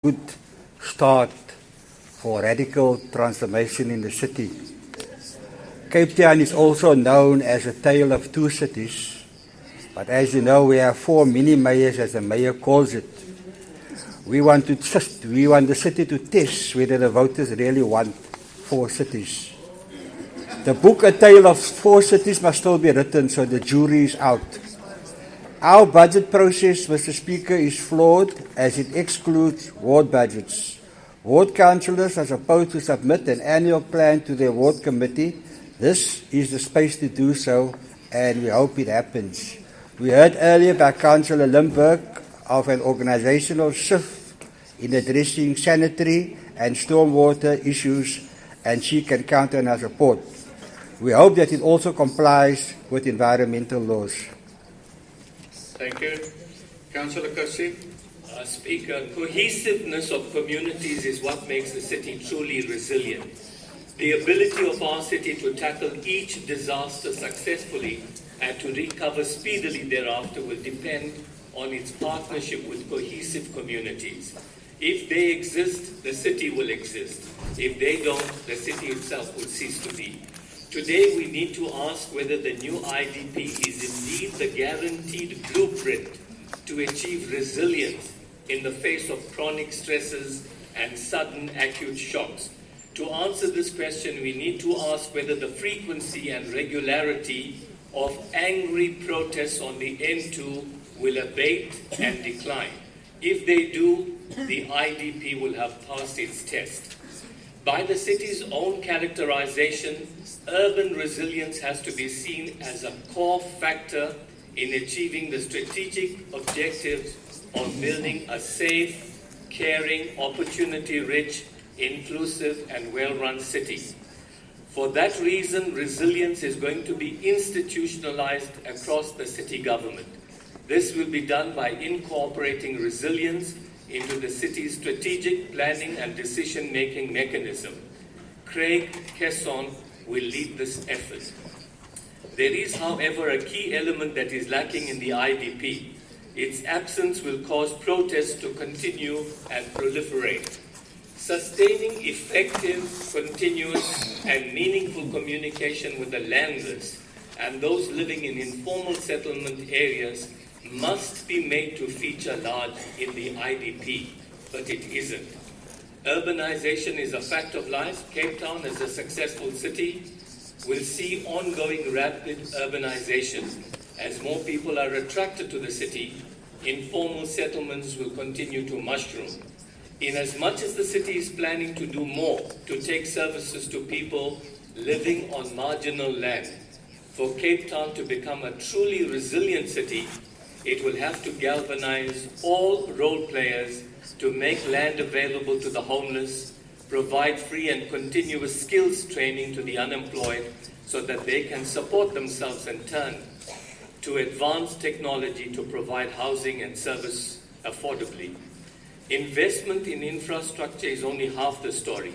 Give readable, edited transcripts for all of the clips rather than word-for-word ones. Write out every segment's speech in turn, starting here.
good start for radical transformation in the city. Cape Town is also known as a tale of two cities, but as you know, we have four mini-mayors, as the mayor calls it. We want the city to test whether the voters really want four cities. The book, A Tale of Four Cities, must still be written, so the jury is out. Our budget process, Mr. Speaker, is flawed as it excludes ward budgets. Ward councillors are supposed to submit an annual plan to their ward committee. This is the space to do so, and we hope it happens. We heard earlier by Councillor Limburg of an organisational shift in addressing sanitary and stormwater issues, and she can count on our support. We hope that it also complies with environmental laws. Thank you. Councillor Kasi. Speaker, cohesiveness of communities is what makes the city truly resilient. The ability of our city to tackle each disaster successfully and to recover speedily thereafter will depend on its partnership with cohesive communities. If they exist, the city will exist. If they don't, the city itself will cease to be. Today, we need to ask whether the new IDP is indeed the guaranteed blueprint to achieve resilience in the face of chronic stresses and sudden acute shocks. To answer this question, we need to ask whether the frequency and regularity of angry protests on the N2 will abate and decline. If they do, the IDP will have passed its test. By the city's own characterization, urban resilience has to be seen as a core factor in achieving the strategic objectives of building a safe, caring, opportunity-rich, inclusive, and well-run city. For that reason, resilience is going to be institutionalized across the city government. This will be done by incorporating resilience into the city's strategic planning and decision-making mechanism. Craig Kesson will lead this effort. There is, however, a key element that is lacking in the IDP. Its absence will cause protests to continue and proliferate. Sustaining effective, continuous, and meaningful communication with the landless and those living in informal settlement areas must be made to feature large in the IDP, but it isn't. Urbanization is a fact of life. Cape Town, as a successful city, will see ongoing rapid urbanization. As more people are attracted to the city, informal settlements will continue to mushroom. Inasmuch as the city is planning to do more to take services to people living on marginal land, for Cape Town to become a truly resilient city, it will have to galvanize all role players to make land available to the homeless, provide free and continuous skills training to the unemployed so that they can support themselves in turn, to advance technology to provide housing and service affordably. Investment in infrastructure is only half the story.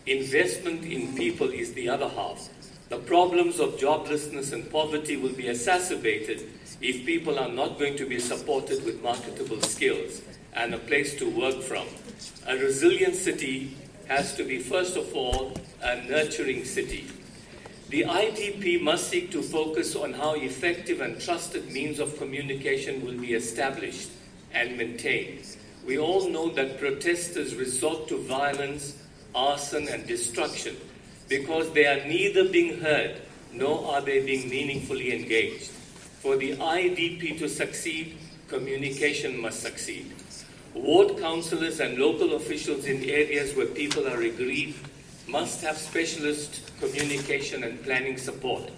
Investment in people is the other half. The problems of joblessness and poverty will be exacerbated if people are not going to be supported with marketable skills and a place to work from. A resilient city has to be, first of all, a nurturing city. The IDP must seek to focus on how effective and trusted means of communication will be established and maintained. We all know that protesters resort to violence, arson, and destruction because they are neither being heard nor are they being meaningfully engaged. For the IDP to succeed, communication must succeed. Ward councillors and local officials in areas where people are aggrieved must have specialist communication and planning support.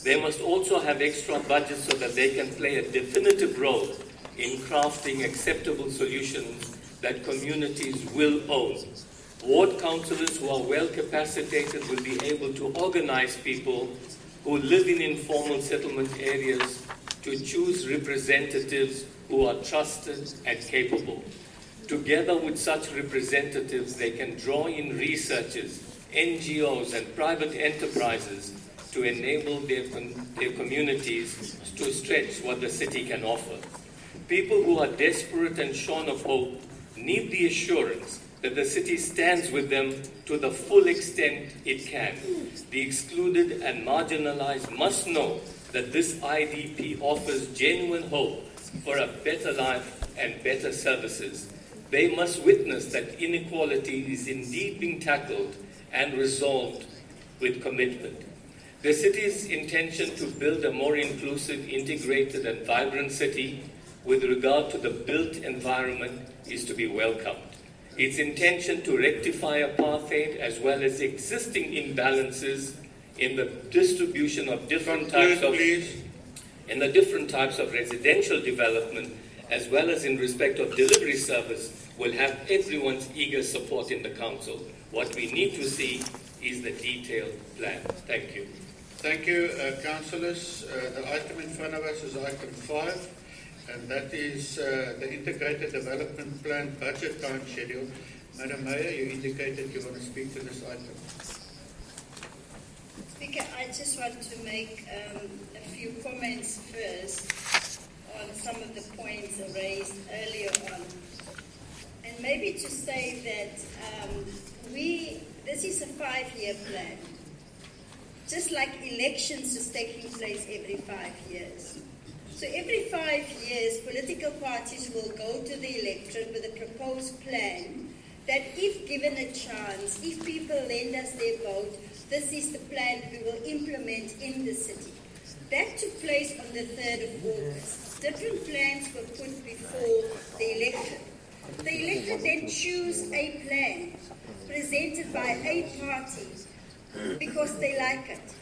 They must also have extra budgets so that they can play a definitive role in crafting acceptable solutions that communities will own. Ward councillors who are well capacitated will be able to organize people who live in informal settlement areas to choose representatives who are trusted and capable. Together with such representatives, they can draw in researchers, NGOs, and private enterprises to enable their communities to stretch what the city can offer. People who are desperate and shorn of hope need the assurance that the city stands with them to the full extent it can. The excluded and marginalized must know that this IDP offers genuine hope for a better life and better services. They must witness that inequality is indeed being tackled and resolved with commitment. The city's intention to build a more inclusive, integrated, and vibrant city with regard to the built environment is to be welcomed. Its intention to rectify apartheid as well as existing imbalances in the distribution of different types of residential development as well as in respect of delivery service will have everyone's eager support in the council. What we need to see is the detailed plan. Thank you. Thank you, councillors. The item in front of us is item 5, and that is the Integrated Development Plan Budget Time Schedule. Madam Mayor, you indicated you want to speak to this item. Speaker, I just want to make a few comments first on some of the points raised earlier on. And maybe to say that this is a 5-year plan. Just like elections is taking place every 5 years. So every 5 years, political parties will go to the electorate with a proposed plan that if given a chance, if people lend us their vote, this is the plan we will implement in the city. That took place on the 3rd of August. Different plans were put before the electorate. The electorate then choose a plan presented by a party because they like it.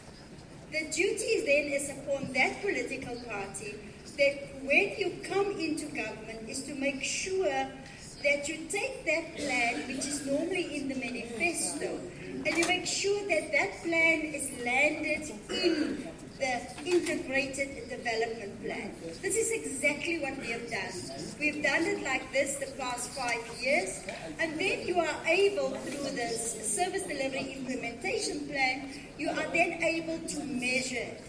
The duty then is upon that political party that when you come into government is to make sure that you take that plan, which is normally in the manifesto, and you make sure that that plan is landed in the integrated development plan. This is exactly what we have done. We've done it like this the past 5 years, and then you are able, through the service delivery implementation plan, you are then able to measure it.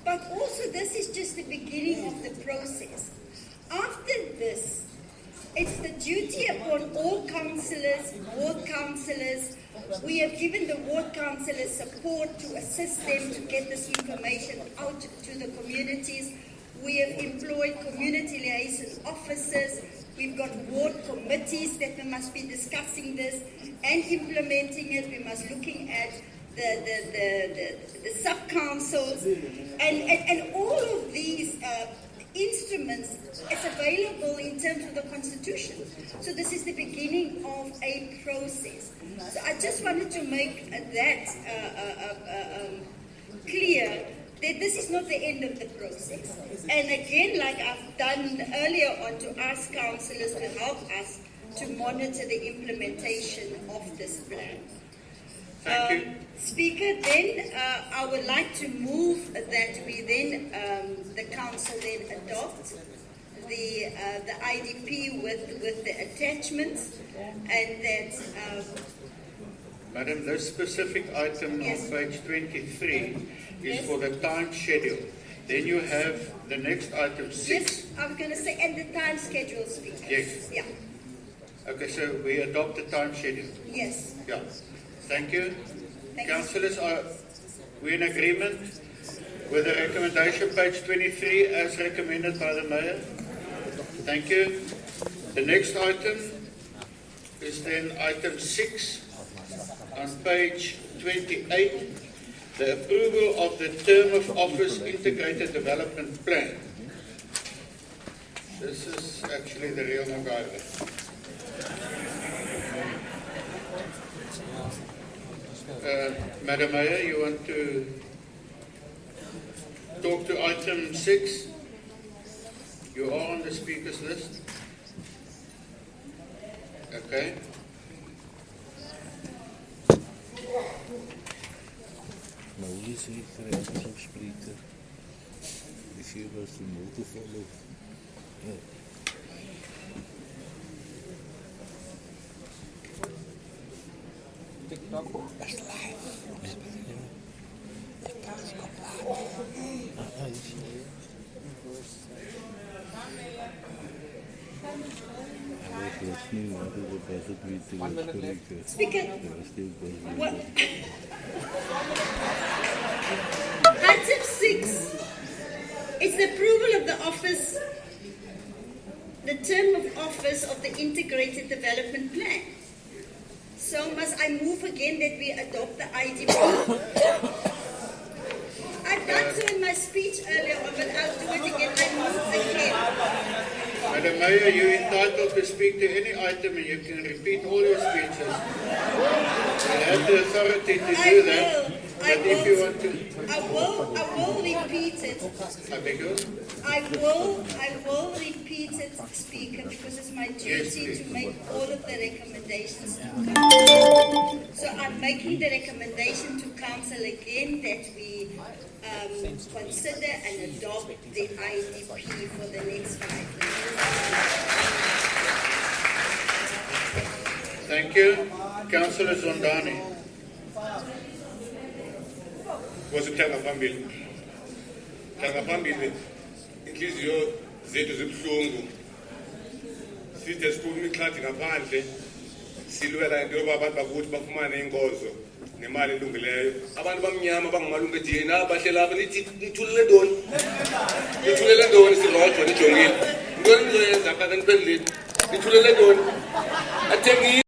But also this is just the beginning of the process. After this, it's the duty upon all councillors, ward councillors. We have given the ward councillors support to assist them to get this information out to the communities. We have employed community liaison officers. We've got ward committees that we must be discussing this and implementing it. We must looking at the sub-councils and all of these instruments is available in terms of the Constitution. So this is the beginning of a process. So I just wanted to make that clear that this is not the end of the process. And again, like I've done earlier on, to ask councillors to help us to monitor the implementation of this plan. Thank you. Speaker, then I would like to move that we then, the council then adopt the IDP with the attachments, and that... Madam, this specific item Yes. on page 23 is Yes. for the time schedule. Then you have the next item 6. Yes, I was going to say, and the time schedule, Speaker. Yes. Yeah, Okay, so we adopt the time schedule. yes. Yeah. Thank you. Thank you. Councillors, are we in agreement with the recommendation, page 23, as recommended by the Mayor? Thank you. The next item is then item 6 on page 28, the approval of the term of office integrated development plan. This is actually the real MacGyver. Madam Mayor, you want to talk to item 6? You are on the speakers list. Okay. Maar hoe is het zo'n spreker? Die zie je wel eens de motor volgen. Ja. Best live. was nie waar dat was het niet te spreken. Speaker, Dat was niet waar. what? Item 6 is the approval of the office, the term of office of the Integrated Development Plan. So must I move again that we adopt the IDP? I've done so in my speech earlier on, but I'll do it again. I move again. Madam Mayor, you're entitled to speak to any item and you can repeat all your speeches. You have the authority to do that. But if you want to... I will repeat it. I beg you? I will repeat it, Speaker, because it's my duty to make all of the recommendations to Council. So I'm making the recommendation to Council again that we consider and adopt the IDP for the next 5 years. Thank you. Councillor Zondani. Wasikuthanga phambili inhliziyo zethu zibuhlungu side siphuma ixhathi ngaphandle silwela into yoba abantu bakuthi bafumane inkozo nemali elungileyo abantu bamnyama bangamalungu edna bahlela apha lithi nithulele ntoni sirojo nijongile ntoni nizoyenza apha kaniphenduleni nithulele ntoni athengile